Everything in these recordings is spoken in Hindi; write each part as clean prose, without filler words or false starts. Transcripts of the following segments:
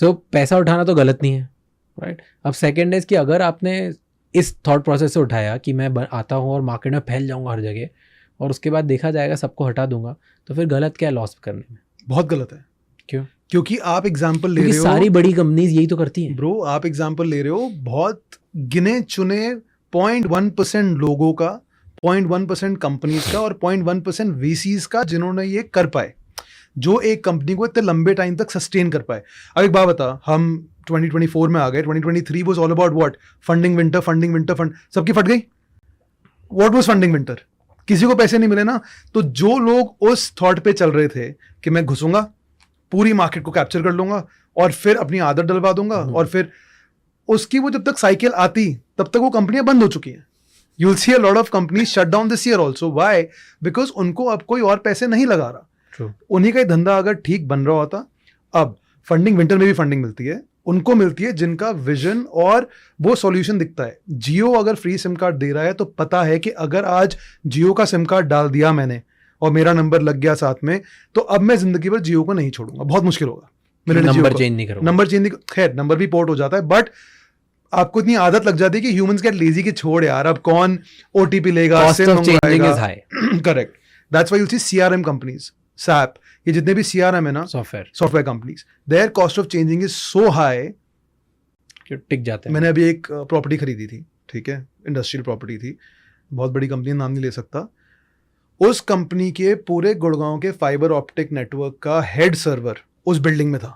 तो पैसा उठाना तो गलत नहीं है, राइट? अब सेकेंड इज कि अगर आपने इस थॉट प्रोसेस से उठाया कि मैं आता हूँ और मार्केट में फैल जाऊँगा हर जगह और उसके बाद देखा जाएगा सबको हटा दूंगा, तो फिर गलत क्या है लॉस करने में? बहुत गलत है। क्यों? क्योंकि आप एग्जाम्पल ले रहे हो, सारी बड़ी कंपनीज यही तो करती हैं ब्रो। आप एग्जाम्पल ले रहे हो बहुत गिने चुने 0.1% लोगों का, 0.1% कंपनीज का और 0.1% VCs का जिन्होंने ये कर पाए, जो एक कंपनी को इतने लंबे टाइम तक सस्टेन कर पाए। अब एक बात बता, हम 2024 में आ गए, 2023 was all about what? Funding winter, funding winter, fund सबकी फट गई। What was funding winter? किसी को पैसे नहीं मिले ना। तो जो लोग उस थॉट पे चल रहे थे कि मैं घुसूंगा, पूरी मार्केट को कैप्चर कर लूंगा और फिर अपनी आदत डलवा दूंगा, और फिर उसकी वो जब तक साइकिल आती तब तक वो कंपनियां बंद हो चुकी हैं। You will see a lot of companies shut down this year also. Why? Because उनको अब कोई और पैसे नहीं लगा रहा। True. उन्हीं का ही धंधा अगर ठीक बन रहा होता। अब फंडिंग विंटर में भी फंडिंग मिलती है, उनको मिलती है जिनका विजन और वो सॉल्यूशन दिखता है। जियो अगर फ्री सिम कार्ड दे रहा है तो पता है कि अगर आज जियो का सिम कार्ड डाल दिया मैंने और मेरा नंबर लग गया साथ में, तो अब मैं जिंदगी भर जियो को नहीं छोड़ूंगा, बहुत मुश्किल होगा। नंबर चेंज नहीं करूंगा, नंबर चेंज नहीं, खैर नंबर भी पोर्ट हो जाता है, बट आपको इतनी आदत लग जाती है कि ह्यूमंस गेट लेजी की छोड़ यार, अब कौन ओटीपी लेगा, cost of changing is high. Correct, that's why you see CRM companies, SAP, ये जितने भी सीआरएम है ना, software companies, their cost of changing is so high कि टिक जाते हैं। मैंने अभी एक प्रॉपर्टी खरीदी थी, ठीक है, इंडस्ट्रियल प्रॉपर्टी थी, बहुत बड़ी कंपनी, नाम नहीं ले सकता। उस कंपनी के पूरे गुड़गांव के फाइबर ऑप्टिक नेटवर्क का हेड सर्वर उस बिल्डिंग में था,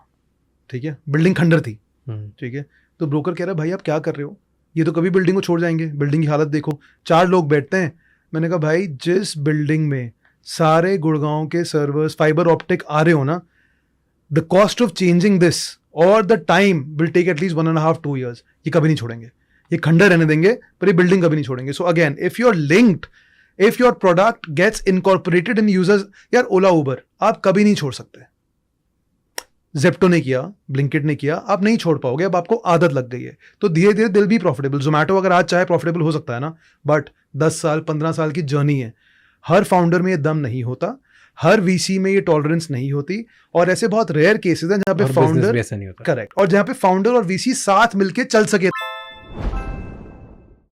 ठीक है, बिल्डिंग खंडर थी, ठीक है। तो ब्रोकर कह रहा है भाई आप क्या कर रहे हो, ये तो कभी बिल्डिंग को छोड़ जाएंगे, बिल्डिंग की हालत देखो, 4 लोग बैठते हैं। मैंने कहा भाई जिस बिल्डिंग में सारे गुड़गांव के सर्वर्स फाइबर ऑप्टिक आ रहे हो ना, the cost of changing this और the time will take at least 1.5-2 years, ये कभी नहीं छोड़ेंगे, ये खंडर रहने देंगे पर ये बिल्डिंग कभी नहीं छोड़ेंगे। So again, if you are linked, if your product gets incorporated in users, यार ओला उबर आप कभी नहीं छोड़ सकते, जेप्टो ने किया, ब्लिंकिट ने किया, आप नहीं छोड़ पाओगे, अब आपको आदत लग गई है। तो धीरे धीरे दिल भी प्रॉफिटेबल, जोमेटो अगर आज चाहे प्रॉफिटेबल हो सकता है ना, बट 10 साल 15 साल की जर्नी है। हर फाउंडर में ये दम नहीं होता, हर वीसी में ये टॉलरेंस नहीं होती, और ऐसे बहुत रेयर केसेस हैं जहां पे फाउंडर, करेक्ट, और जहां पे फाउंडर और वीसी साथ मिलके चल सके